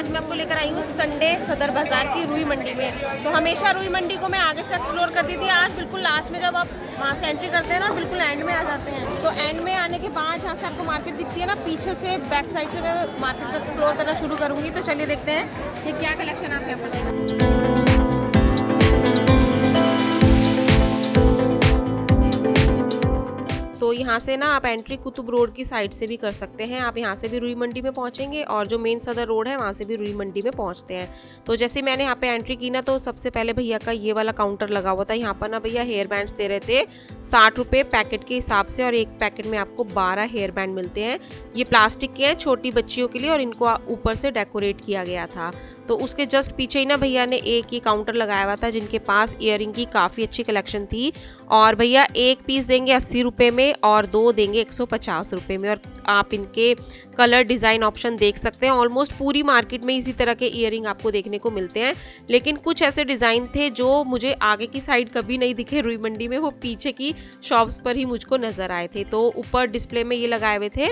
मैं आपको लेकर आई हूँ संडे सदर बाज़ार की रुई मंडी में। तो हमेशा रुई मंडी को मैं आगे से एक्सप्लोर करती थी, आज बिल्कुल लास्ट में जब आप वहाँ से एंट्री करते हैं ना, बिल्कुल एंड में आ जाते हैं। तो एंड में आने के बाद जहाँ से आपको मार्केट दिखती है ना, पीछे से बैक साइड से मैं मार्केट को एक्सप्लोर करना शुरू करूँगी। तो चलिए देखते हैं कि क्या कलेक्शन आप यहाँ पर। तो यहाँ से ना आप एंट्री कुतुब रोड की साइड से भी कर सकते हैं। आप यहाँ से भी रुई मंडी में पहुँचेंगे और जो मेन सदर रोड है वहाँ से भी रुई मंडी में पहुँचते हैं। तो जैसे मैंने यहाँ पे एंट्री की ना, तो सबसे पहले भैया का ये वाला काउंटर लगा हुआ था। यहाँ पर ना भैया हेयर बैंड्स दे रहे थे 60 रुपये पैकेट के हिसाब से, और एक पैकेट में आपको 12 हेयर बैंड मिलते हैं। ये प्लास्टिक के हैं, छोटी बच्चियों के लिए, और इनको ऊपर से डेकोरेट किया गया था। तो उसके जस्ट पीछे ही ना भैया ने एक ही काउंटर लगाया हुआ था जिनके पास ईयरिंग की काफ़ी अच्छी कलेक्शन थी। और भैया एक पीस देंगे 80 रुपये में और दो देंगे 150 रुपये में। और आप इनके कलर डिज़ाइन ऑप्शन देख सकते हैं। ऑलमोस्ट पूरी मार्केट में इसी तरह के ईयरिंग आपको देखने को मिलते हैं, लेकिन कुछ ऐसे डिज़ाइन थे जो मुझे आगे की साइड कभी नहीं दिखे रुई मंडी में, वो पीछे की शॉप्स पर ही मुझको नज़र आए थे। तो ऊपर डिस्प्ले में ये लगाए हुए थे,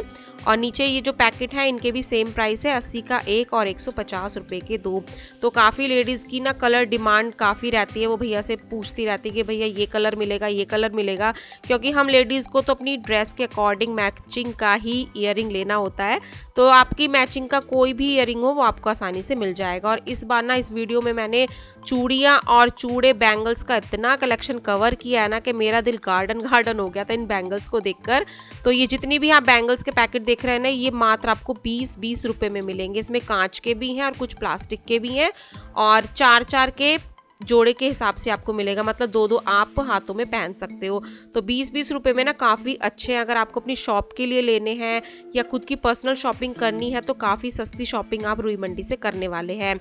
और नीचे ये जो पैकेट है इनके भी सेम प्राइस है, 80 का एक और 150 रुपये के दो। तो काफ़ी लेडीज़ की ना कलर डिमांड काफ़ी रहती है, वो भैया से पूछती रहती है कि भैया ये कलर मिलेगा, ये कलर मिलेगा, क्योंकि हम लेडीज़ को तो अपनी ड्रेस के अकॉर्डिंग मैचिंग का ही ईयरिंग लेना होता है। तो आपकी मैचिंग का कोई भी ईयरिंग हो वो आपको आसानी से मिल जाएगा। और इस बार ना इस वीडियो में मैंने चूड़ियाँ और चूड़े बैंगल्स का इतना कलेक्शन कवर किया है ना कि मेरा दिल गार्डन गार्डन हो गया था इन बैंगल्स को देखकर। तो ये जितनी भी आप बैंगल्स के पैकेट देख रहे हैं ना, ये मात्र आपको 20-20 रुपये में मिलेंगे। इसमें कांच के भी हैं और कुछ प्लास्टिक के भी हैं, और 4-4 के जोड़े के हिसाब से आपको मिलेगा, मतलब 2-2 आप हाथों में पहन सकते हो। तो 20-20 रुपये में ना काफ़ी अच्छे हैं। अगर आपको अपनी शॉप के लिए लेने हैं या खुद की पर्सनल शॉपिंग करनी है तो काफ़ी सस्ती शॉपिंग आप रुई मंडी से करने वाले हैं।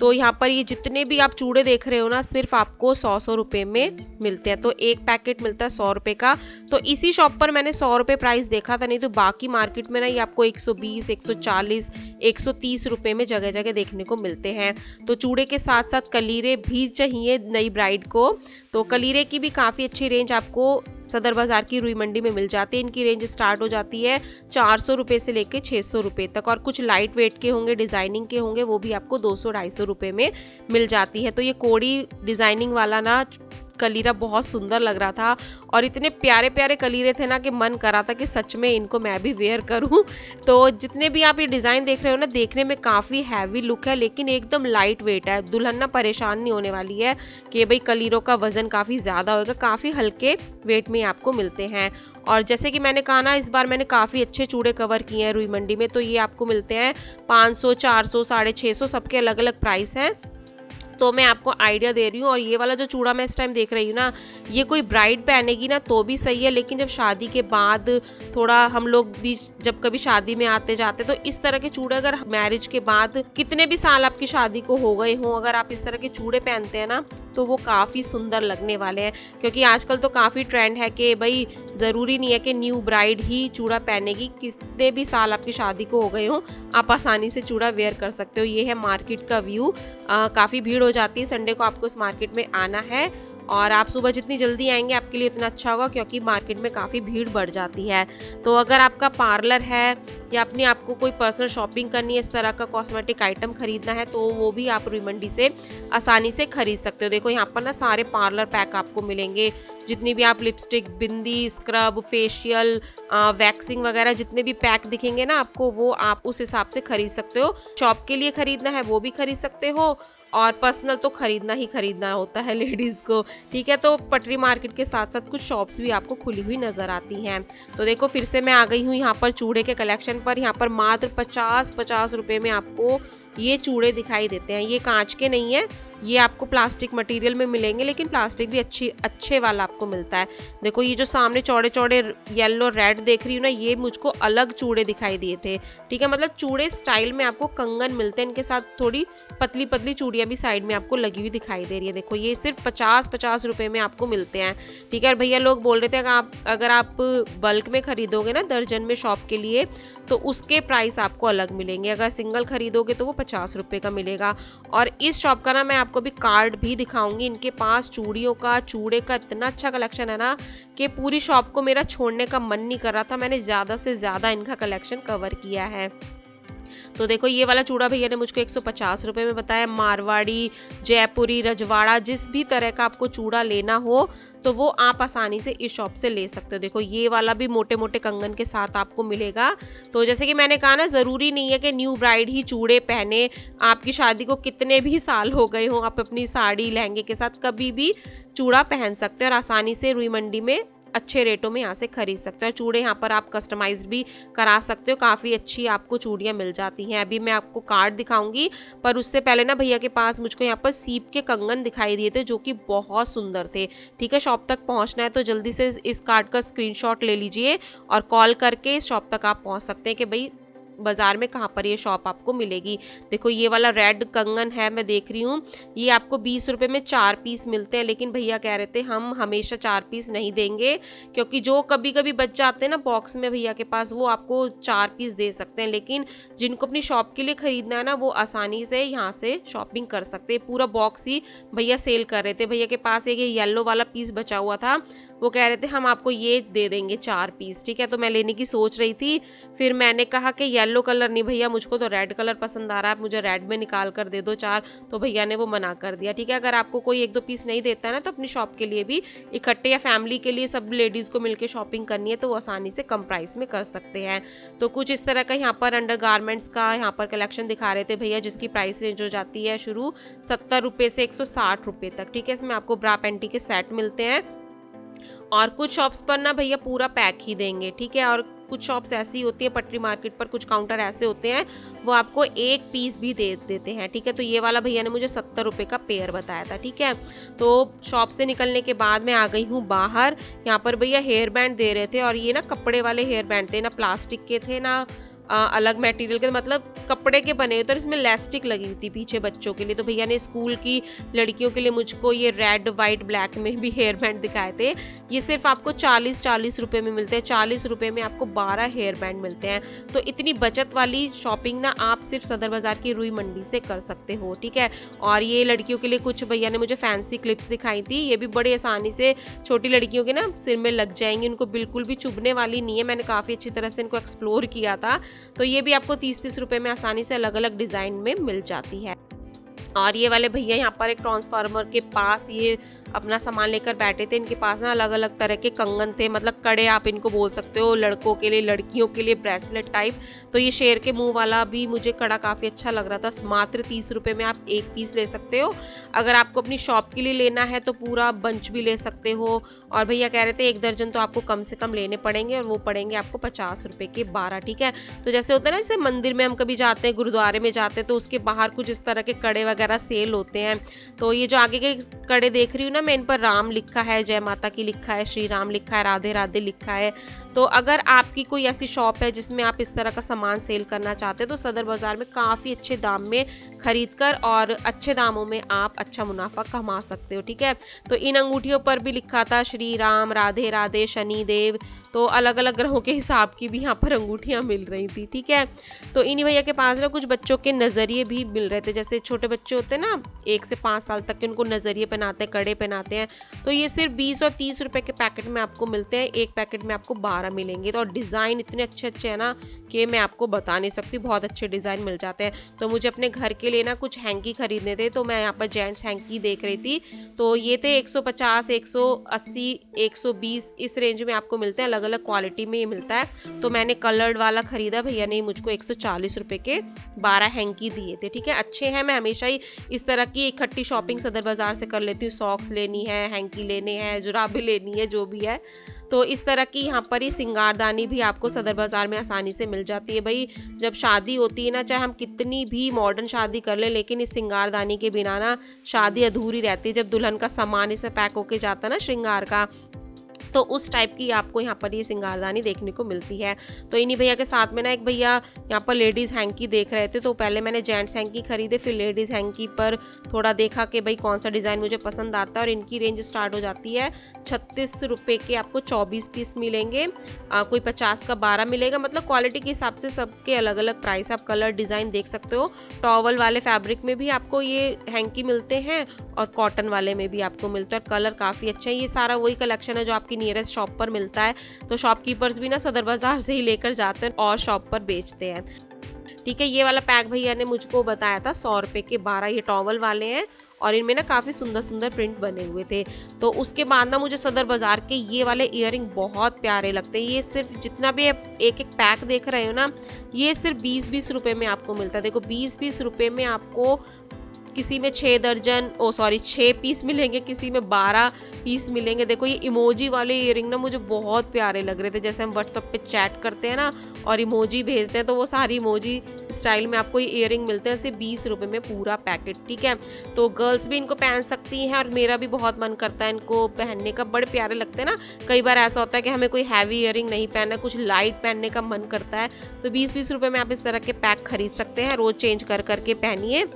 तो यहाँ पर ये जितने भी आप चूड़े देख रहे हो ना, सिर्फ आपको 100-100 रुपये में मिलते हैं। तो एक पैकेट मिलता है 100 रुपये का। तो इसी शॉप पर मैंने 100 रुपये प्राइस देखा था, नहीं तो बाकी मार्केट में ना ये आपको 120, 140, 130 रुपये में जगह जगह देखने को मिलते हैं। तो चूड़े के साथ साथ कलीरे भी चाहिए नई ब्राइड को, तो कलीरे की भी काफ़ी अच्छी रेंज आपको सदर बाज़ार की रुई मंडी में मिल जाती है। इनकी रेंज स्टार्ट हो जाती है 400 रुपये से लेके 600 रुपये तक, और कुछ लाइट वेट के होंगे, डिज़ाइनिंग के होंगे, वो भी आपको 200-250 रुपये में मिल जाती है। तो ये कोड़ी डिज़ाइनिंग वाला ना कलीरा बहुत सुंदर लग रहा था, और इतने प्यारे प्यारे कलीरे थे ना कि मन करा था कि सच में इनको मैं भी वेयर करूं। तो जितने भी आप ये डिज़ाइन देख रहे हो ना, देखने में काफ़ी हैवी लुक है, लेकिन एकदम लाइट वेट है। दुल्हन ना परेशान नहीं होने वाली है कि भाई कलीरों का वज़न काफ़ी ज़्यादा होगा, काफ़ी हल्के वेट में आपको मिलते हैं। और जैसे कि मैंने कहा ना, इस बार मैंने काफ़ी अच्छे चूड़े कवर किए हैं रुई मंडी में। तो ये आपको मिलते हैं 500, 400, 650, सबके अलग अलग प्राइस हैं। तो मैं आपको आइडिया दे रही हूँ। और ये वाला जो चूड़ा मैं इस टाइम देख रही हूँ ना, ये कोई ब्राइड पहनेगी ना तो भी सही है, लेकिन जब शादी के बाद थोड़ा हम लोग भी जब कभी शादी में आते जाते, तो इस तरह के चूड़े अगर मैरिज के बाद कितने भी साल आपकी शादी को हो गए हों, अगर आप इस तरह के चूड़े पहनते हैं ना, तो वो काफ़ी सुंदर लगने वाले हैं। क्योंकि आजकल तो काफ़ी ट्रेंड है कि भाई ज़रूरी नहीं है कि न्यू ब्राइड ही चूड़ा पहनेगी, कितने भी साल आपकी शादी को हो गए हों, आप आसानी से चूड़ा वेयर कर सकते हो। ये है मार्केट का व्यू। काफ़ी भीड़ हो जाती है संडे को, आपको इस मार्केट में आना है, और आप सुबह जितनी जल्दी आएंगे आपके लिए इतना अच्छा होगा, क्योंकि मार्केट में काफ़ी भीड़ बढ़ जाती है। तो अगर आपका पार्लर है या अपने आपको कोई पर्सनल शॉपिंग करनी है, इस तरह का कॉस्मेटिक आइटम खरीदना है, तो वो भी आप रुई मंडी से आसानी से खरीद सकते हो। देखो यहाँ पर ना सारे पार्लर पैक आपको मिलेंगे, जितनी भी आप लिपस्टिक, बिंदी, स्क्रब, फेशियल, वैक्सिंग वगैरह जितने भी पैक दिखेंगे ना आपको, वो आप उस हिसाब से खरीद सकते हो। शॉप के लिए खरीदना है वो भी खरीद सकते हो, और पर्सनल तो खरीदना ही खरीदना होता है लेडीज़ को, ठीक है। तो पटरी मार्केट के साथ साथ कुछ शॉप्स भी आपको खुली हुई नज़र आती हैं। तो देखो फिर से मैं आ गई हूँ यहाँ पर चूड़े के कलेक्शन पर। यहाँ पर मात्र 50-50 रुपये में आपको ये चूड़े दिखाई देते हैं। ये कांच के नहीं है, ये आपको प्लास्टिक मटेरियल में मिलेंगे, लेकिन प्लास्टिक भी अच्छे वाला आपको मिलता है। देखो ये जो सामने चौड़े चौड़े येलो रेड देख रही हूँ ना, ये मुझको अलग चूड़े दिखाई दिए थे, ठीक है। मतलब चूड़े स्टाइल में आपको कंगन मिलते हैं, इनके साथ थोड़ी पतली पतली चूड़ियाँ भी साइड में आपको लगी हुई दिखाई दे रही है। देखो ये सिर्फ 50-50 रुपये में आपको मिलते हैं, ठीक है। और भैया लोग बोल रहे थे अगर आप बल्क में खरीदोगे ना दर्जन में शॉप के लिए, तो उसके प्राइस आपको अलग मिलेंगे। अगर सिंगल खरीदोगे तो वो 50 रुपये का मिलेगा। और इस शॉप का ना मैं आपको भी कार्ड भी दिखाऊंगी। इनके पास चूड़ियों का, चूड़े का इतना अच्छा कलेक्शन है ना कि पूरी शॉप को मेरा छोड़ने का मन नहीं कर रहा था। मैंने ज़्यादा से ज़्यादा इनका कलेक्शन कवर किया है। तो देखो ये वाला चूड़ा भैया ने मुझको 150 रुपये में बताया। मारवाड़ी, जयपुरी, रजवाड़ा, जिस भी तरह का आपको चूड़ा लेना हो तो वो आप आसानी से इस शॉप से ले सकते हो। देखो ये वाला भी मोटे मोटे कंगन के साथ आपको मिलेगा। तो जैसे कि मैंने कहा ना, ज़रूरी नहीं है कि न्यू ब्राइड ही चूड़े पहने। आपकी शादी को कितने भी साल हो गए हो, आप अपनी साड़ी लहंगे के साथ कभी भी चूड़ा पहन सकते हो और आसानी से रुई मंडी में अच्छे रेटों में यहाँ से खरीद सकते हो। चूड़े यहाँ पर आप कस्टमाइज भी करा सकते हो, काफ़ी अच्छी आपको चूड़ियाँ मिल जाती हैं। अभी मैं आपको कार्ड दिखाऊंगी, पर उससे पहले ना भैया के पास मुझको यहाँ पर सीप के कंगन दिखाई दिए थे जो कि बहुत सुंदर थे। ठीक है, शॉप तक पहुँचना है तो जल्दी से इस कार्ड का स्क्रीनशॉट ले लीजिए और कॉल करके इस शॉप तक आप पहुँच सकते हैं कि भाई बाजार में कहाँ पर ये शॉप आपको मिलेगी। देखो ये वाला रेड कंगन है, मैं देख रही हूँ, ये आपको 20 रुपये में 4 पीस मिलते हैं। लेकिन भैया कह रहे थे हम हमेशा 4 पीस नहीं देंगे, क्योंकि जो कभी कभी बच जाते हैं ना बॉक्स में भैया के पास, वो आपको 4 पीस दे सकते हैं। लेकिन जिनको अपनी शॉप के लिए खरीदना है ना, वो आसानी से यहाँ से शॉपिंग कर सकते हैं। पूरा बॉक्स ही भैया सेल कर रहे थे। भैया के पास एक येलो वाला पीस बचा हुआ था, वो कह रहे थे हम आपको ये दे देंगे 4 पीस। ठीक है, तो मैं लेने की सोच रही थी, फिर मैंने कहा कि येलो कलर नहीं भैया, मुझको तो रेड कलर पसंद आ रहा है, मुझे रेड में निकाल कर दे दो 4। तो भैया ने वो मना कर दिया। ठीक है, अगर आपको कोई 1-2 पीस नहीं देता है ना, तो अपनी शॉप के लिए भी इकट्ठे या फैमिली के लिए सब लेडीज़ को मिलकर शॉपिंग करनी है तो वो आसानी से कम प्राइस में कर सकते हैं। तो कुछ इस तरह का यहाँ पर अंडर गारमेंट्स का यहाँ पर कलेक्शन दिखा रहे थे भैया, जिसकी प्राइस रेंज हो जाती है शुरू 70 रुपये से 160 रुपये तक। ठीक है, इसमें आपको ब्रा पैंटी के सेट मिलते हैं और कुछ शॉप्स पर ना भैया पूरा पैक ही देंगे। ठीक है, और कुछ शॉप्स ऐसी होती है पटरी मार्केट पर, कुछ काउंटर ऐसे होते हैं वो आपको 1 पीस भी दे देते हैं। ठीक है, तो ये वाला भैया ने मुझे 70 रुपये का पेयर बताया था। ठीक है, तो शॉप से निकलने के बाद मैं आ गई हूँ बाहर। यहाँ पर भैया हेयर बैंड दे रहे थे और ये ना कपड़े वाले हेयर बैंड थे, ना प्लास्टिक के थे ना अलग मटेरियल के, मतलब कपड़े के बने हुए थे और इसमें इलास्टिक लगी हुई थी पीछे बच्चों के लिए। तो भैया ने स्कूल की लड़कियों के लिए मुझको ये रेड वाइट ब्लैक में भी हेयर बैंड दिखाए थे। ये सिर्फ आपको 40 रुपये में मिलते हैं। 40 रुपये में आपको 12 हेयर बैंड मिलते हैं। तो इतनी बचत वाली शॉपिंग ना आप सिर्फ सदर बाजार की रुई मंडी से कर सकते हो। ठीक है, और ये लड़कियों के लिए कुछ भैया ने मुझे फैंसी क्लिप्स दिखाई थी, ये भी बड़ी आसानी से छोटी लड़कियों के ना सिर में लग जाएंगी, उनको बिल्कुल भी चुभने वाली नहीं है। मैंने काफ़ी अच्छी तरह से इनको एक्सप्लोर किया था। तो ये भी आपको 30-30 रुपये में आसानी से अलग अलग डिज़ाइन में मिल जाती है। और ये वाले भैया यहाँ पर एक ट्रांसफार्मर के पास ये अपना सामान लेकर बैठे थे। इनके पास ना अलग अलग तरह के कंगन थे, मतलब कड़े आप इनको बोल सकते हो, लड़कों के लिए, लड़कियों के लिए ब्रेसलेट टाइप। तो ये शेर के मुंह वाला भी मुझे कड़ा काफ़ी अच्छा लग रहा था। मात्र 30 रुपये में आप 1 पीस ले सकते हो। अगर आपको अपनी शॉप के लिए लेना है तो पूरा बंच भी ले सकते हो। और भैया कह रहे थे 1 दर्जन तो आपको कम से कम लेने पड़ेंगे और वो पड़ेंगे आपको 50 रुपये के 12। ठीक है, तो जैसे होता है ना, जैसे मंदिर में हम कभी जाते हैं, गुरुद्वारे में जाते हैं, तो उसके बाहर कुछ इस तरह के कड़े वगैरह सेल होते हैं। तो ये जो आगे के कड़े देख रही हूँ ना मैं, इन पर राम लिखा है, जय माता की लिखा है, श्री राम लिखा है, राधे राधे लिखा है। तो अगर आपकी कोई ऐसी शॉप है जिसमें आप इस तरह का सामान सेल करना चाहते हैं तो सदर बाज़ार में काफ़ी अच्छे दाम में खरीदकर और अच्छे दामों में आप अच्छा मुनाफा कमा सकते हो। ठीक है, तो इन अंगूठियों पर भी लिखा था श्री राम, राधे राधे, शनि देव। तो अलग अलग ग्रहों के हिसाब की भी यहाँ पर अंगूठियाँ मिल रही थी। ठीक है, तो इन्हीं भैया के पास ना कुछ बच्चों के नज़रिए भी मिल रहे थे। जैसे छोटे बच्चे होते हैं ना 1 से 5 साल तक के, उनको नज़रिए पहनाते हैं, कड़े पहनाते हैं। तो ये सिर्फ 20 और 30 रुपये के पैकेट में आपको मिलते हैं। एक पैकेट में आपको 12 मिलेंगे। तो डिज़ाइन इतने अच्छे अच्छे हैं ना कि मैं आपको बता नहीं सकती, बहुत अच्छे डिज़ाइन मिल जाते हैं। तो मुझे अपने घर के लिए ना कुछ हैंकी खरीदने थे, तो मैं यहाँ पर जेंट्स हैंकी देख रही थी। तो ये थे 150, 180, 120 इस रेंज में आपको मिलते हैं। अलग अलग क्वालिटी में ये मिलता है। तो मैंने कलर्ड वाला खरीदा, भैया ने मुझको 140 रुपये के 12 हैंकी दिए थे। ठीक है, अच्छे हैं। मैं हमेशा ही इस तरह की इकट्ठी शॉपिंग सदर बाज़ार से कर लेती हूँ। सॉक्स लेनी है, हैंकी लेने हैं, जुराबें लेनी है, जो भी है। तो इस तरह की यहाँ पर ही सिंगारदानी भी आपको सदर बाज़ार में आसानी से मिल जाती है। भाई जब शादी होती है ना, चाहे हम कितनी भी मॉडर्न शादी कर ले, लेकिन इस सिंगारदानी के बिना ना शादी अधूरी रहती है। जब दुल्हन का सामान इसे पैक होके जाता है ना श्रृंगार का, तो उस टाइप की आपको यहाँ पर ये सिंगारदानी देखने को मिलती है। तो इन्हीं भैया के साथ में ना एक भैया यहाँ पर लेडीज़ हैंकी देख रहे थे। तो पहले मैंने जेंट्स हैंकी खरीदे, फिर लेडीज़ हैंकी पर थोड़ा देखा कि भाई कौन सा डिज़ाइन मुझे पसंद आता है। और इनकी रेंज स्टार्ट हो जाती है 36 रुपये के, आपको 24 पीस मिलेंगे। कोई 50 का 12 मिलेगा। मतलब क्वालिटी के हिसाब से सबके अलग अलग प्राइस, आप कलर डिज़ाइन देख सकते हो। टॉवल वाले फैब्रिक में भी आपको ये हैंकी मिलते हैं और कॉटन वाले में भी आपको मिलता है। और कलर काफ़ी अच्छा है। ये सारा वही कलेक्शन है जो आपकी नियरेस्ट शॉप पर मिलता है। तो शॉपकीपर्स भी ना सदर बाज़ार से ही लेकर जाते हैं और शॉप पर बेचते हैं। ठीक है। ये वाला पैक भैया ने मुझको बताया था 100 रुपये के 12, ये टॉवल वाले हैं और इनमें ना काफ़ी सुंदर सुंदर प्रिंट बने हुए थे। तो उसके बाद ना मुझे सदर बाज़ार के ये वाले ईयरिंग बहुत प्यारे लगते हैं। ये सिर्फ जितना भी आप एक एक पैक देख रहे हो ना, ये सिर्फ 20-20 रुपये में आपको मिलता है। देखो 20-20 रुपये में आपको किसी में 6 पीस मिलेंगे, किसी में 12 पीस मिलेंगे। देखो ये इमोजी वाले ईयरिंग ना मुझे बहुत प्यारे लग रहे थे। जैसे हम व्हाट्सएप पे चैट करते हैं ना और इमोजी भेजते हैं, तो वो सारी इमोजी स्टाइल में आपको ये ईयरिंग मिलते हैं सिर्फ 20 रुपये में पूरा पैकेट, ठीक है। तो गर्ल्स भी इनको पहन सकती हैं और मेरा भी बहुत मन करता है इनको पहनने का, बड़े प्यारे लगते हैं ना। कई बार ऐसा होता है कि हमें कोई हैवी ईयरिंग नहीं पहनना, कुछ लाइट पहनने का मन करता है, तो 20-20 रुपये में आप इस तरह के पैक खरीद सकते हैं। रोज़ चेंज कर करके पहनिए,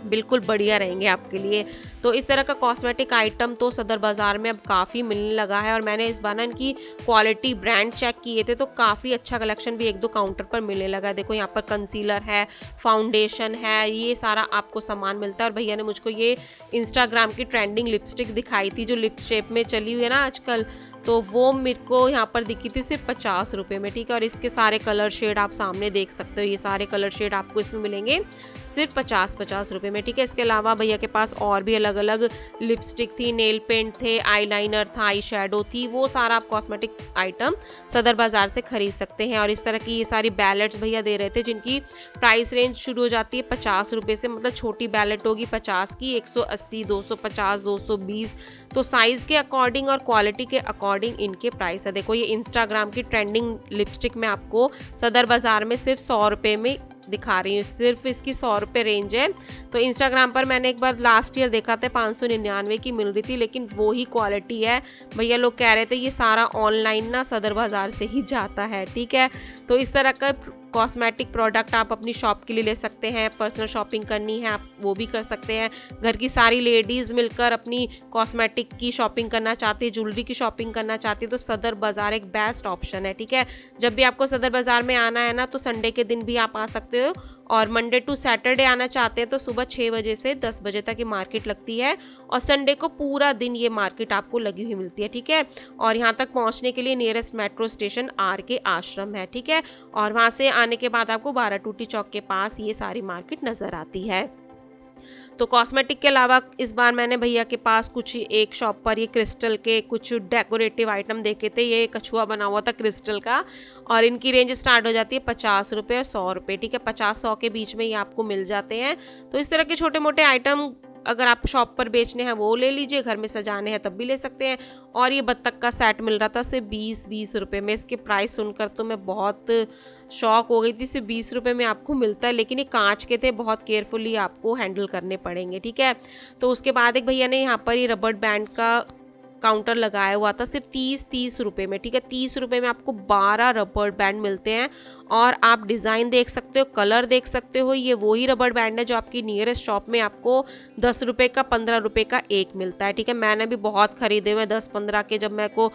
बिल्कुल बढ़िया रहेंगे आपके लिए। तो इस तरह का कॉस्मेटिक आइटम तो सदर बाज़ार में अब काफ़ी मिलने लगा है और मैंने इस बार ना इनकी क्वालिटी ब्रांड चेक किए थे, तो काफ़ी अच्छा कलेक्शन भी 1-2 काउंटर पर मिलने लगा है। देखो यहाँ पर कंसीलर है, फाउंडेशन है, ये सारा आपको सामान मिलता है। और भैया ने मुझको ये इंस्टाग्राम की ट्रेंडिंग लिपस्टिक दिखाई थी जो लिप शेप में चली हुई है ना आजकल, तो वो मेरे को यहाँ पर दिखी थी सिर्फ 50 रुपये में, ठीक है। और इसके सारे कलर शेड आप सामने देख सकते हो, ये सारे कलर शेड आपको इसमें मिलेंगे सिर्फ 50-50 रुपये में, ठीक है। इसके अलावा भैया के पास और भी अलग अलग लिपस्टिक थी, नेल पेंट थे, आईलाइनर था, आई शेडो थी, वो सारा आप कॉस्मेटिक आइटम सदर बाज़ार से खरीद सकते हैं। और इस तरह की ये सारी बैलेट्स भैया दे रहे थे जिनकी प्राइस रेंज शुरू हो जाती है 50 रुपये से, मतलब छोटी बैलेट होगी 50 की, 180, 250, 220, तो साइज़ के अकॉर्डिंग और क्वालिटी के अकॉर्डिंग इनके प्राइस है। देखो ये इंस्टाग्राम की ट्रेंडिंग लिपस्टिक में आपको सदर बाज़ार में सिर्फ 100 रुपये में दिखा रही हूँ, सिर्फ इसकी 100 रुपये रेंज है। तो इंस्टाग्राम पर मैंने एक बार लास्ट ईयर देखा था 599 की मिल रही थी, लेकिन वो ही क्वालिटी है। भैया लोग कह रहे थे ये सारा ऑनलाइन ना सदर बाज़ार से ही जाता है, ठीक है। तो इस तरह का कॉस्मेटिक प्रोडक्ट आप अपनी शॉप के लिए ले सकते हैं, पर्सनल शॉपिंग करनी है आप वो भी कर सकते हैं। घर की सारी लेडीज़ मिलकर अपनी कॉस्मेटिक की शॉपिंग करना चाहती है, ज्वेलरी की शॉपिंग करना चाहती है, तो सदर बाज़ार एक बेस्ट ऑप्शन है, ठीक है। जब भी आपको सदर बाज़ार में आना है ना, तो संडे के दिन भी आप आ सकते हो, और मंडे टू सैटरडे आना चाहते हैं तो सुबह 6 बजे से 10 बजे तक ये मार्केट लगती है, और संडे को पूरा दिन ये मार्केट आपको लगी हुई मिलती है, ठीक है। और यहाँ तक पहुँचने के लिए नियरेस्ट मेट्रो स्टेशन RK आश्रम है, ठीक है। और वहाँ से आने के बाद आपको 12 टूटी चौक के पास ये सारी मार्केट नज़र आती है। तो कॉस्मेटिक के अलावा इस बार मैंने भैया के पास कुछ एक शॉप पर ये क्रिस्टल के कुछ डेकोरेटिव आइटम देखे थे। ये कछुआ बना हुआ था क्रिस्टल का, और इनकी रेंज स्टार्ट हो जाती है 50 रुपये और 100 रुपये, ठीक है। 50-100 के बीच में ये आपको मिल जाते हैं। तो इस तरह के छोटे मोटे आइटम अगर आप शॉप पर बेचने हैं वो ले लीजिए, घर में सजाने हैं तब भी ले सकते हैं। और ये बत्तख का सेट मिल रहा था सिर्फ 20-20 रुपये में। इसके प्राइस सुनकर तो मैं बहुत शॉक हो गई थी, सिर्फ 20 रुपये में आपको मिलता है, लेकिन ये कांच के थे, बहुत केयरफुली आपको हैंडल करने पड़ेंगे, ठीक है। तो उसके बाद एक भैया ने यहाँ पर ये रबड़ बैंड का काउंटर लगाया हुआ था सिर्फ 30 रुपये में, ठीक है। 30 रुपये में आपको 12 रबड़ बैंड मिलते हैं, और आप डिज़ाइन देख सकते हो, कलर देख सकते हो। ये वही रबड़ बैंड है जो आपकी नियरेस्ट शॉप में आपको 10 रुपये का, 15 रुपये का एक मिलता है, ठीक है। मैंने भी बहुत खरीदे हुए 10-15 के, जब मेरे को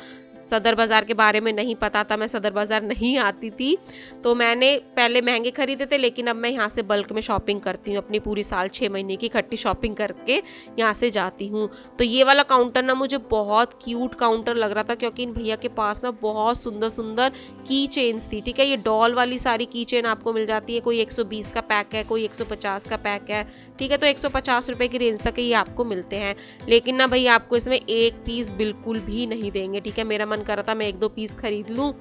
सदर बाज़ार के बारे में नहीं पता था, मैं सदर बाज़ार नहीं आती थी, तो मैंने पहले महंगे खरीदे थे, लेकिन अब मैं यहाँ से बल्क में शॉपिंग करती हूँ, अपनी पूरी साल 6 महीने की इकट्ठी शॉपिंग करके यहाँ से जाती हूँ। तो ये वाला काउंटर ना मुझे बहुत क्यूट काउंटर लग रहा था, क्योंकि इन भैया के पास ना बहुत सुंदर सुंदर की चेन्स थी, ठीक है। ये डॉल वाली सारी की चेन आपको मिल जाती है, कोई 120 का पैक है, कोई 150 का पैक है, ठीक है। तो 150 रुपये की रेंज तक ये आपको मिलते हैं, लेकिन ना भैया आपको इसमें एक पीस बिल्कुल भी नहीं देंगे, ठीक है। मेरा मन कर रहा था मैं 1-2 पीस खरीद लूँ,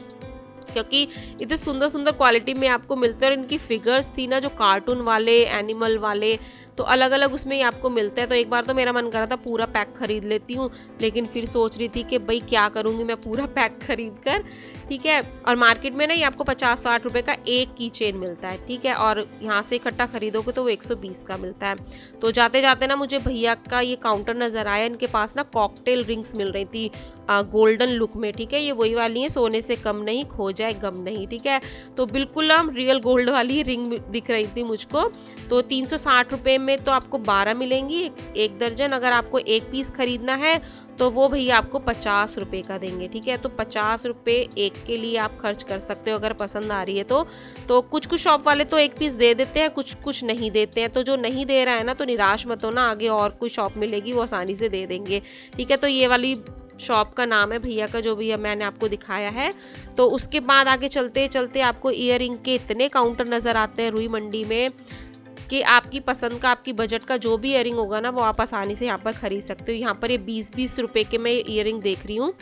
क्योंकि इतने सुंदर सुंदर क्वालिटी में आपको मिलते हैं। और इनकी फिगर्स थी ना जो कार्टून वाले, एनिमल वाले, तो अलग अलग उसमें ही आपको मिलते हैं। तो एक बार तो मेरा मन कर रहा था पूरा पैक खरीद लेती हूँ, लेकिन फिर सोच रही थी कि भाई क्या करूँगी मैं पूरा पैक खरीद कर, ठीक है। और मार्केट में ना ये आपको 50-60 रुपये का एक की चेन मिलता है, ठीक है, और यहाँ से इकट्ठा खरीदोगे तो वो 120 का मिलता है। तो जाते जाते ना मुझे भैया का ये काउंटर नज़र आया, इनके पास ना कॉकटेल रिंग्स मिल रही थी गोल्डन लुक में, ठीक है। ये वही वाली है, सोने से कम नहीं, खो जाए गम नहीं, ठीक है। तो बिल्कुल हम रियल गोल्ड वाली रिंग दिख रही थी मुझको। तो 360 रुपये में तो आपको 12 मिलेंगी, एक दर्जन। अगर आपको एक पीस खरीदना है तो वो भैया आपको 50 रुपये का देंगे, ठीक है। तो 50 रुपये एक के लिए आप खर्च कर सकते हो अगर पसंद आ रही है तो कुछ कुछ शॉप वाले तो एक पीस दे देते हैं, कुछ कुछ नहीं देते हैं। तो जो नहीं दे रहा है ना, तो निराश मत हो ना, आगे और कोई शॉप मिलेगी वो आसानी से दे देंगे, ठीक है। तो ये वाली शॉप का नाम है भैया का, जो भी मैंने आपको दिखाया है। तो उसके बाद आगे चलते चलते आपको ईयरिंग के इतने काउंटर नज़र आते हैं रुई मंडी में कि आपकी पसंद का, आपकी बजट का जो भी ईयरिंग होगा ना, वो आप आसानी से यहाँ पर खरीद सकते हो। यहाँ पर ये 20-20 रुपए के मैं ईयरिंग देख रही हूँ,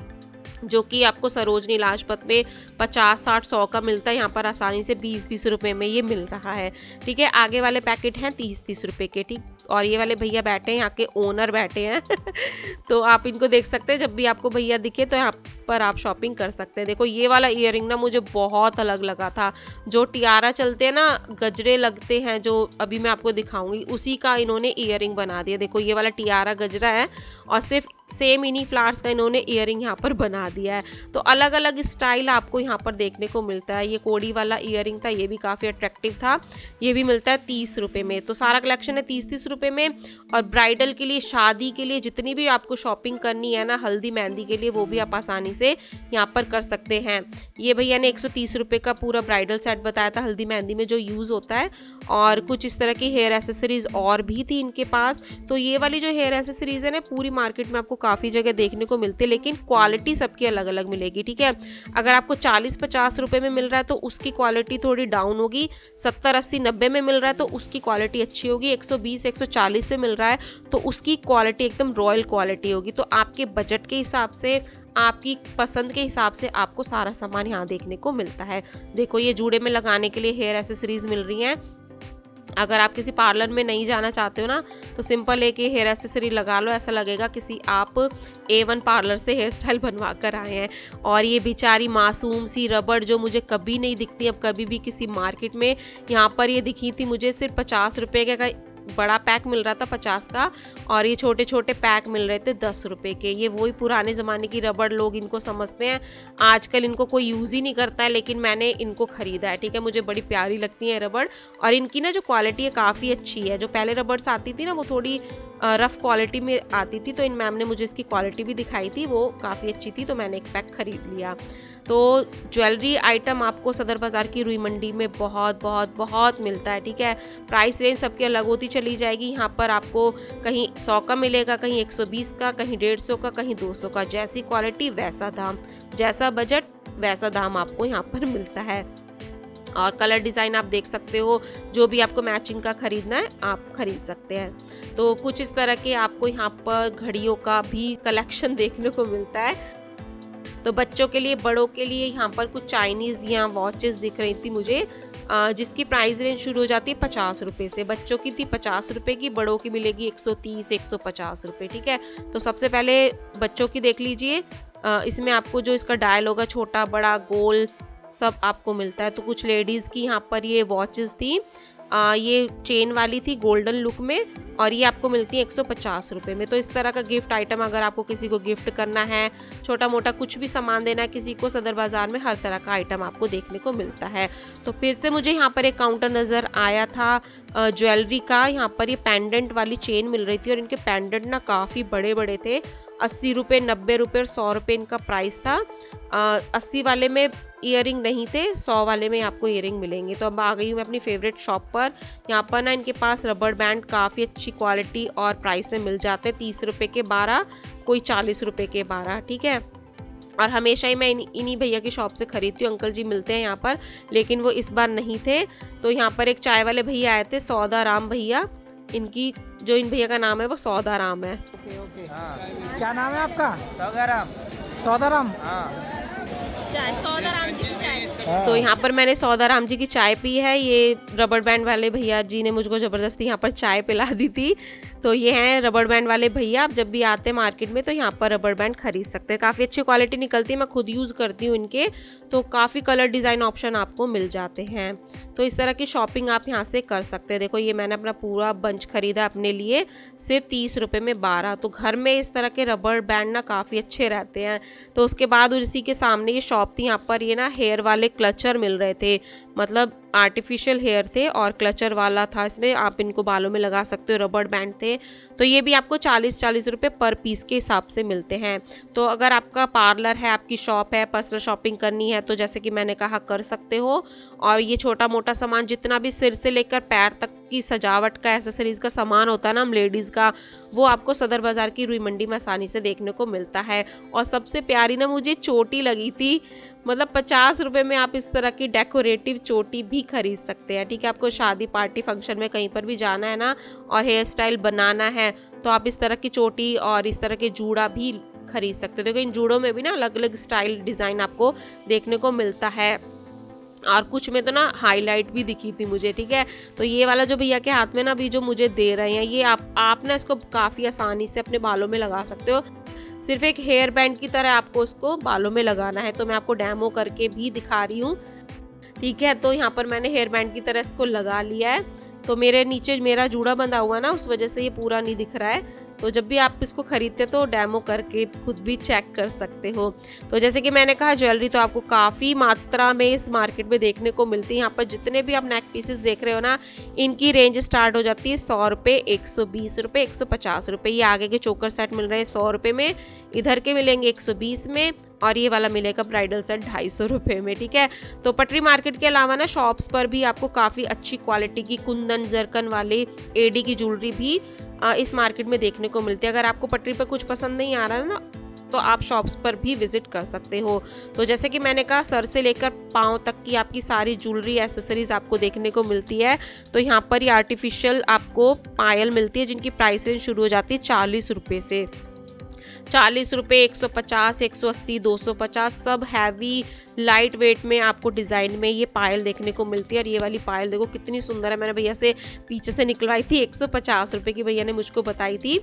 जो कि आपको सरोजनी लाजपत में 50-60-100 का मिलता है, यहाँ पर आसानी से 20-20 रुपए में ये मिल रहा है। ठीक है, आगे वाले पैकेट हैं 30-30 रुपए के। ठीक, और ये वाले भैया बैठे हैं, यहाँ के ओनर बैठे हैं तो आप इनको देख सकते हैं, जब भी आपको भैया दिखे तो यहाँ पर आप शॉपिंग कर सकते हैं। देखो ये वाला ईयरिंग ना मुझे बहुत अलग लगा था। जो टियारा चलते हैं ना, गजरे लगते हैं जो अभी मैं आपको दिखाऊंगी, उसी का इन्होंने ईयरिंग बना दिया। देखो ये वाला टियारा गजरा है और सिर्फ सेम इन्हीं फ्लावर्स का इन्होंने ईयरिंग यहाँ पर बना दिया है। तो अलग अलग स्टाइल आपको यहाँ पर देखने को मिलता है। ये कोड़ी वाला ईयरिंग था, ये भी काफ़ी अट्रैक्टिव था, ये भी मिलता है 30 रुपये में। तो सारा कलेक्शन है 30-30 रुपये में। और ब्राइडल के लिए, शादी के लिए जितनी भी आपको शॉपिंग करनी है ना, हल्दी मेहंदी के लिए, वो भी आप आसानी से यहाँ पर कर सकते हैं। ये भैया ने 130 रुपये का पूरा ब्राइडल सेट बताया था, हल्दी मेहंदी में जो यूज़ होता है। और कुछ इस तरह की हेयर एसेसरीज और भी थी इनके पास। तो ये वाली जो हेयर एसेसरीज है ना, पूरी मार्केट में आपको काफ़ी जगह देखने को मिलती है, लेकिन क्वालिटी सबकी अलग अलग मिलेगी। ठीक है, अगर आपको 40-50 रुपये में मिल रहा है तो उसकी क्वालिटी थोड़ी डाउन होगी, 70-80-90 में मिल रहा है तो उसकी क्वालिटी अच्छी होगी, 120-140 से मिल रहा है तो उसकी क्वालिटी एकदम रॉयल क्वालिटी होगी। तो आपके बजट के हिसाब से, आपकी पसंद के हिसाब से आपको सारा सामान यहाँ देखने को मिलता है। देखो ये जूड़े में लगाने के लिए हेयर एसेसरीज मिल रही हैं। अगर आप किसी पार्लर में नहीं जाना चाहते हो ना, तो सिंपल एक हेयर एसेसरी लगा लो, ऐसा लगेगा किसी आप A1 पार्लर से हेयर स्टाइल बनवा कर आए हैं। और ये बेचारी मासूम सी रबड़ जो मुझे कभी नहीं दिखती, अब कभी भी किसी मार्केट में, यहाँ पर ये दिखी थी मुझे सिर्फ 50 रुपये का बड़ा पैक मिल रहा था 50 का, और ये छोटे छोटे पैक मिल रहे थे 10 रुपये के। ये वही पुराने ज़माने की रबड़, लोग इनको समझते हैं, आजकल इनको कोई यूज़ ही नहीं करता है, लेकिन मैंने इनको ख़रीदा है। ठीक है, मुझे बड़ी प्यारी लगती है रबड़, और इनकी ना जो क्वालिटी है काफ़ी अच्छी है। जो पहले रबड़स आती थी ना, वो थोड़ी रफ़ क्वालिटी में आती थी, तो इन मैम ने मुझे इसकी क्वालिटी भी दिखाई थी, वो काफ़ी अच्छी थी, तो मैंने एक पैक ख़रीद लिया। तो ज्वेलरी आइटम आपको सदर बाज़ार की रुई मंडी में बहुत बहुत बहुत मिलता है। ठीक है, प्राइस रेंज सबकी अलग होती चली जाएगी। यहाँ पर आपको कहीं 100 का मिलेगा, कहीं 120 का, कहीं 150 का, कहीं 200 का। जैसी क्वालिटी वैसा दाम, जैसा बजट वैसा दाम आपको यहाँ पर मिलता है। और कलर डिज़ाइन आप देख सकते हो, जो भी आपको मैचिंग का ख़रीदना है आप ख़रीद सकते हैं। तो कुछ इस तरह के आपको यहाँ पर घड़ियों का भी कलेक्शन देखने को मिलता है। तो बच्चों के लिए, बड़ों के लिए यहाँ पर कुछ चाइनीज़ या वॉचेस दिख रही थी मुझे, जिसकी प्राइस रेंज शुरू हो जाती है 50 रुपये से। बच्चों की थी 50 रुपये की, बड़ों की मिलेगी 130-150 रुपये। ठीक है, तो सबसे पहले बच्चों की देख लीजिए। इसमें आपको जो इसका डायल होगा, छोटा बड़ा गोल सब आपको मिलता है। तो कुछ लेडीज़ की यहाँ पर ये वॉचेस थी, ये चेन वाली थी गोल्डन लुक में, और ये आपको मिलती है 150 रुपये में। तो इस तरह का गिफ्ट आइटम अगर आपको किसी को गिफ्ट करना है, छोटा मोटा कुछ भी सामान देना है किसी को, सदर बाज़ार में हर तरह का आइटम आपको देखने को मिलता है। तो फिर से मुझे यहाँ पर एक काउंटर नज़र आया था ज्वेलरी का। यहाँ पर ये पेंडेंट वाली चेन मिल रही थी, और इनके पेंडेंट ना काफ़ी बड़े बड़े थे। 80 रुपये, 90 रुपये और 100 रुपये इनका प्राइस था। 80 वाले में ईयरिंग नहीं थे, 100 वाले में आपको ईयरिंग मिलेंगे। तो अब आ गई हूँ मैं अपनी फेवरेट शॉप पर। यहाँ पर ना इनके पास रबड़ बैंड काफ़ी अच्छी क्वालिटी और प्राइस में मिल जाते हैं। 30 रुपये के 12, कोई 40 रुपये के 12। ठीक है, और हमेशा ही मैं इन्हीं भैया की शॉप से खरीदती हूँ। अंकल जी मिलते हैं यहाँ पर, लेकिन वो इस बार नहीं थे। तो यहाँ पर एक चाय वाले भैया आए थे, सौदाराम भैया। इनकी जो इन भैया का नाम है वो सौदाराम है। ओके। क्या नाम है आपका? सौदाराम। सौदाराम। चाय, सौदाराम जी की चाय। तो यहाँ पर मैंने सौदाराम जी की चाय पी है। ये रबड़ बैंड वाले भैया जी ने मुझको ज़बरदस्ती यहाँ पर चाय पिला दी थी। तो ये हैं रबड़ बैंड वाले भैया। आप जब भी आते हैं मार्केट में तो यहाँ पर रबड़ बैंड खरीद सकते हैं। काफ़ी अच्छी क्वालिटी निकलती है, मैं खुद यूज़ करती हूँ इनके। तो काफ़ी कलर डिज़ाइन ऑप्शन आपको मिल जाते हैं। तो इस तरह की शॉपिंग आप यहाँ से कर सकते हैं। देखो ये मैंने अपना पूरा बंच खरीदा अपने लिए, सिर्फ 30 रुपये में 12। तो घर में इस तरह के रबड़ बैंड ना काफ़ी अच्छे रहते हैं। तो उसके बाद उसी के सामने ये शॉप थी, यहाँ पर ये ना हेयर वाले क्लचर मिल रहे थे। मतलब आर्टिफिशियल हेयर थे और क्लचर वाला था, इसमें आप इनको बालों में लगा सकते हो, रबड़ बैंड थे। तो ये भी आपको 40-40 रुपये पर पीस के हिसाब से मिलते हैं। तो अगर आपका पार्लर है, आपकी शॉप है, पर्सनल शॉपिंग करनी है तो जैसे कि मैंने कहा कर सकते हो। और ये छोटा मोटा सामान जितना भी सिर से लेकर पैर तक की सजावट का, एसेसरीज का सामान होता है ना हम लेडीज़ का, वो आपको सदर बाज़ार की रुई मंडी में आसानी से देखने को मिलता है। और सबसे प्यारी ना मुझे चोटी लगी थी, मतलब 50 रुपये में आप इस तरह की डेकोरेटिव चोटी भी खरीद सकते हैं। ठीक है, आपको शादी पार्टी फंक्शन में कहीं पर भी जाना है ना और हेयर स्टाइल बनाना है तो आप इस तरह की चोटी और इस तरह के जूड़ा भी खरीद सकते हो। देखो इन जूड़ों में भी ना अलग अलग स्टाइल डिज़ाइन आपको देखने को मिलता है और कुछ में तो ना हाईलाइट भी दिखी थी मुझे। ठीक है, तो ये वाला जो भैया के हाथ में ना अभी जो मुझे दे रहे हैं, ये आप ना इसको काफ़ी आसानी से अपने बालों में लगा सकते हो। सिर्फ एक हेयर बैंड की तरह आपको उसको बालों में लगाना है। तो मैं आपको डेमो करके भी दिखा रही हूँ। ठीक है, तो यहाँ पर मैंने हेयर बैंड की तरह इसको लगा लिया है। तो मेरे नीचे मेरा जूड़ा बंधा हुआ ना, उस वजह से ये पूरा नहीं दिख रहा है। तो जब भी आप इसको खरीदते तो डेमो करके खुद भी चेक कर सकते हो। तो जैसे कि मैंने कहा ज्वेलरी तो आपको काफ़ी मात्रा में इस मार्केट में देखने को मिलती है। यहाँ पर जितने भी आप नेक पीसेस देख रहे हो ना, इनकी रेंज स्टार्ट हो जाती है 100 रुपये, 120 रुपये, 150 रुपये। ये आगे के चोकर सेट मिल रहे हैं 100 रुपये में, इधर के मिलेंगे 120 में और ये वाला मिलेगा ब्राइडल सेट 250 रुपये में। ठीक है, तो पटरी मार्केट के अलावा ना शॉप्स पर भी आपको काफ़ी अच्छी क्वालिटी की कुंदन जरकन वाली एडी की ज्वेलरी भी इस मार्केट में देखने को मिलती है। अगर आपको पटरी पर कुछ पसंद नहीं आ रहा है ना तो आप शॉप्स पर भी विजिट कर सकते हो। तो जैसे कि मैंने कहा सर से लेकर पाँव तक की आपकी सारी ज्वेलरी एसेसरीज आपको देखने को मिलती है। तो यहाँ पर ये आर्टिफिशियल आपको पायल मिलती है जिनकी प्राइस रेंज शुरू हो जाती है 40 रुपये से। 40 रुपये, 150, 180, 250, सब हैवी लाइट वेट में आपको डिज़ाइन में ये पायल देखने को मिलती है। और ये वाली पायल देखो कितनी सुंदर है, मैंने भैया से पीछे से निकलवाई थी, 150 रुपये की भैया ने मुझको बताई थी।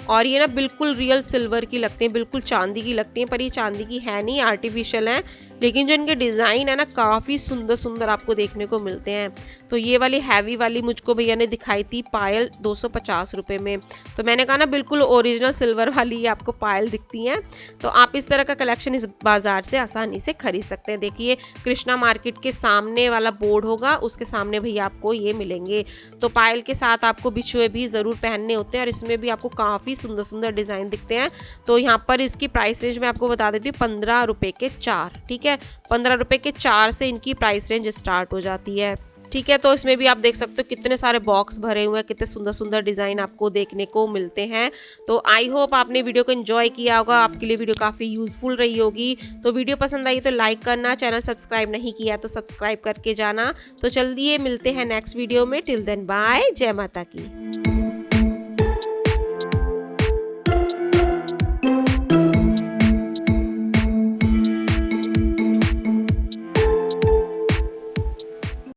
और ये ना बिल्कुल रियल सिल्वर की लगती हैं, बिल्कुल चांदी की लगती हैं, पर ये चांदी की है नहीं, आर्टिफिशियल हैं। लेकिन जो इनके डिज़ाइन है ना काफ़ी सुंदर सुंदर आपको देखने को मिलते हैं। तो ये वाली हैवी वाली मुझको भैया ने दिखाई थी पायल 250 रुपये में। तो मैंने कहा ना बिल्कुल ओरिजिनल सिल्वर वाली ये आपको पायल दिखती हैं। तो आप इस तरह का कलेक्शन इस बाज़ार से आसानी से खरीद सकते हैं। देखिए कृष्णा मार्केट के सामने वाला बोर्ड होगा, उसके सामने भैया आपको ये मिलेंगे। तो पायल के साथ आपको बिछुए भी ज़रूर पहनने होते हैं और इसमें भी आपको काफ़ी सुंदर सुंदर डिज़ाइन दिखते हैं। तो यहाँ पर इसकी प्राइस रेंज मैं आपको बता देती हूँ 15 रुपये के 4। ठीक है, 15 रुपये के 4 से इनकी प्राइस रेंज स्टार्ट हो जाती है। ठीक है, तो इसमें भी आप देख सकते हो कितने सारे बॉक्स भरे हुए हैं, कितने सुंदर सुंदर डिज़ाइन आपको देखने को मिलते हैं। तो आई होप आपने वीडियो को एंजॉय किया होगा, आपके लिए वीडियो काफ़ी यूज़फुल रही होगी। तो वीडियो पसंद आई तो लाइक करना, चैनल सब्सक्राइब नहीं किया तो सब्सक्राइब करके जाना। तो चलिए मिलते हैं नेक्स्ट वीडियो में। टिल देन बाय, जय माता की।